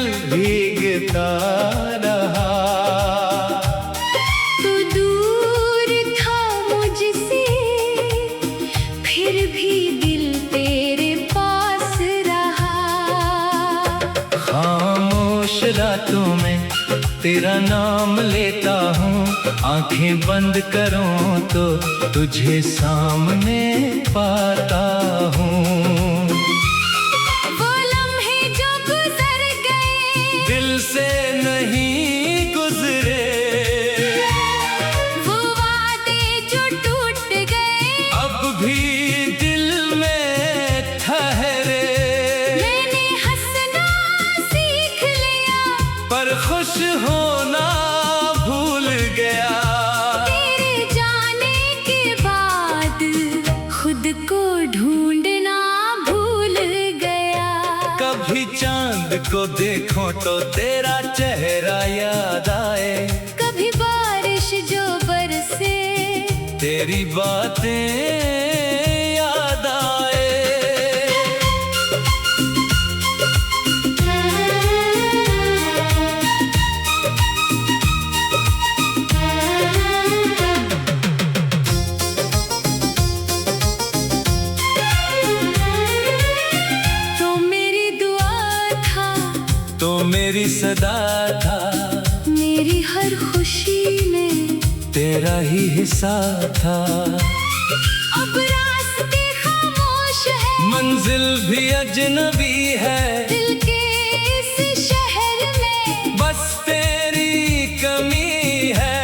दिल भीगता रहा। तू दूर था मुझसे, फिर भी दिल तेरे पास रहा। खामोश रातों में तेरा नाम लेता हूँ, आंखें बंद करूँ तो तुझे सामने पाता हूँ। वो लम्हे जो गुजर गए दिल से नहीं गुजरे, वो वादे जो टूट गए अब भी दिल में ठहरे। मैंने हंसना सीख लिया, पर खुश होना भूल गया। तेरे जाने के बाद खुद को ढूंढना भूल गया। कभी चांद को देखो तो तेरा चेहरा याद आए, कभी बारिश जो बरसे तेरी बातें याद आए। तो मेरी दुआ था, तो मेरी सदा था, मेरी हर खुशी में तेरा ही हिस्सा था। अब रास्ते खामोश है, मंजिल भी अजनबी है, दिल के इस शहर में बस तेरी कमी है।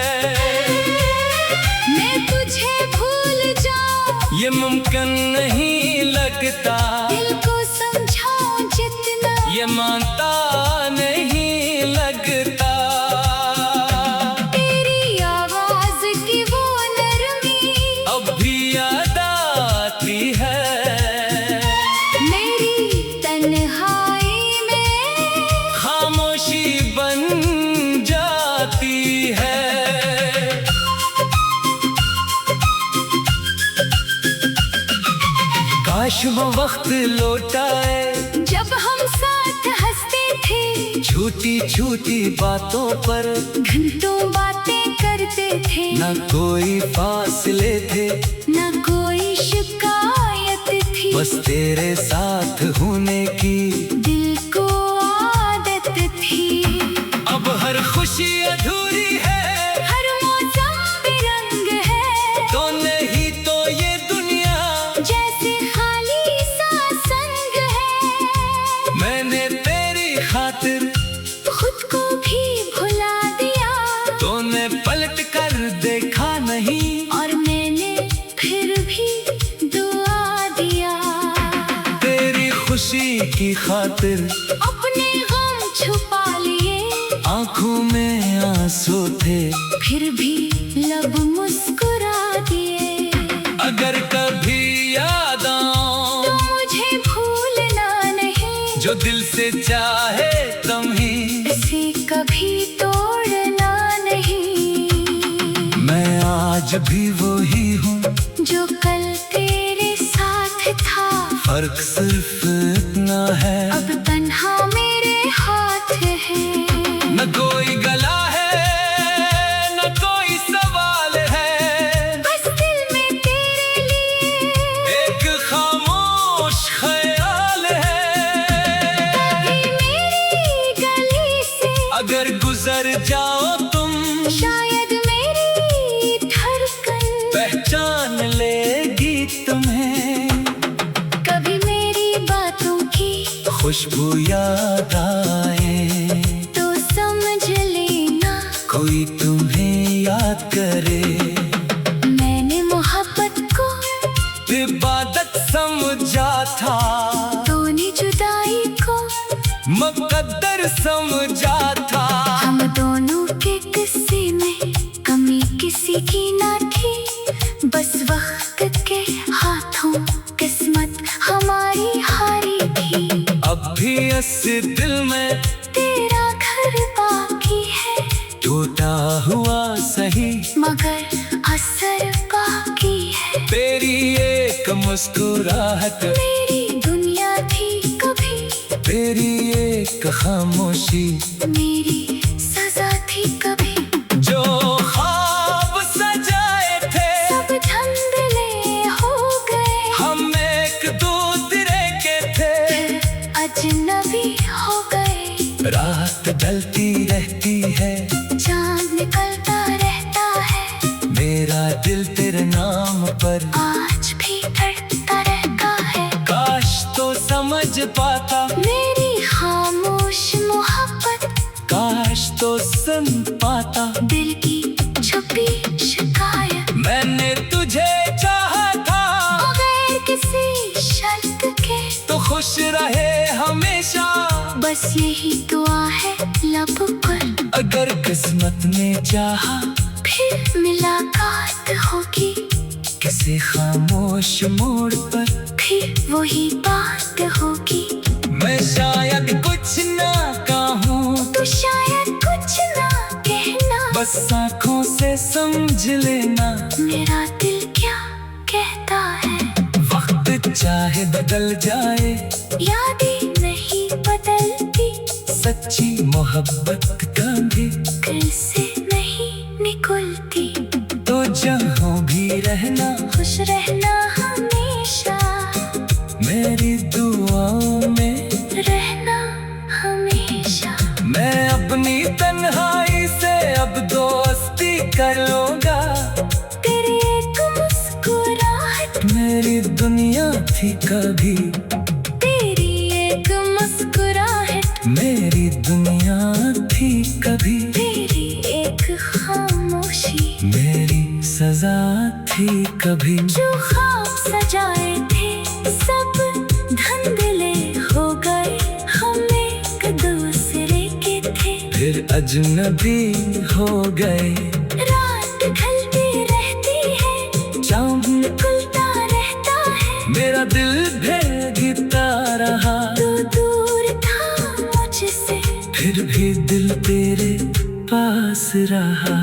मैं तुझे भूल जाऊं, ये मुमकिन नहीं लगता, दिल को समझाऊं जितना ये मानता नहीं लगता। तेरी आवाज की वो नरमी अब भी याद आती है, मेरी तन्हाई में खामोशी बन जाती है। काश वो वक्त लौट आए, जब हम साथ हंसते थे, छोटी छोटी बातों पर घंटों बातें करते थे। न कोई फासले थे, न कोई शिकायत थी, बस तेरे साथ होने की दिल को आदत थी। अब हर खुशी अधूरी है, हर मौसम बेरंग है, तो नहीं तो ये दुनिया जैसे खाली सा संग है। मैंने तेरी खातिर खुद को भी भुला दिया, तूने पलट कर देखा नहीं, और मैंने फिर भी दुआ दिया। तेरी खुशी की खातिर अपने गम छुपा लिए, आंखों में आंसू थे, फिर भी लब मुस्कुरा दिए। अगर कभी याद आऊं तो मुझे भूलना नहीं, जो दिल से चाहे तुम्ही, इसे कभी तोड़ना नहीं। मैं आज भी वही हूँ, जो कल तेरे साथ था, फर्क सिर्फ इतना है, अब तन्हा मेरे हाथ है। न कोई गला है, न कोई सवाल है, बस दिल में तेरे लिए एक खामोश ख्याल है। कभी मेरी गली से अगर गुजर जाओ तुम, शायद मेरी धड़कन पहचान लेगी तुम्हें, कभी मेरी बातों की खुशबू याद आए, तो समझ लेना कोई तुम्हें याद करे। मैंने मोहब्बत को इबादत समझा था, तूने जुदाई को मुकद्दर समझा था। हम दोनों के किस्से में कमी किसी की ना थी, बस वक्त के हाथों किस्मत हमारी हारी थी। अब भी इस दिल में तेरा घर बाकी है, टूटा हुआ सही, मगर असर बाकी है। तेरी एक मुस्कुराहट मेरी दुनिया थी कभी, तेरी एक एक खामोशी मेरी सजा थी कभी। जो ख्वाब सजाए थे सब धुंधले हो गए, हम एक दूसरे के थे। अजनबी हो गए। रात ढलती रहती है, चांद निकलता रहता है, मेरा दिल तेरे नाम पर आज भी धड़कता रहता है। काश तो समझ पाता मेरी खामोश मोहब्बत, काश तो सुन पाता दिल की छुपी शिकायत। मैंने तुझे चाहा था बगैर किसी शर्त के, तो खुश रहे हमेशा। बस यही दुआ है लब पर। अगर किस्मत ने चाहा फिर मुलाकात होगी, किसी खामोश मोड़ पर फिर वही बात होगी। मैं शायद कुछ ना कहूँ, तो शायद कुछ ना कहना, बस आँखों से समझ लेना मेरा दिल क्या कहता है। वक्त चाहे बदल जाए, यादें नहीं बदलती, सच्ची मोहब्बत कभी दिल से नहीं निकलती। तो जहाँ भी रहना, खुश रहना हमेशा, मेरी दुआओं में रहना हमेशा। मैं अपनी तन्हाई से अब दोस्ती कर लूंगा। तेरी एक मुस्कुराहट मेरी दुनिया थी कभी, तेरी एक मुस्कुराहट मेरी दुनिया थी कभी, तेरी एक खामोशी मेरी सजा थी कभी। जो ख्वाब सजाए थे सब धुंधले हो गए, हम एक दूसरे के थे, फिर अजनबी हो गए। रात ढलती रहती है, चांद निकलता रहता है, मेरा दिल भेजता रहा, तू दूर था मुझसे, फिर भी दिल तेरे पास रहा।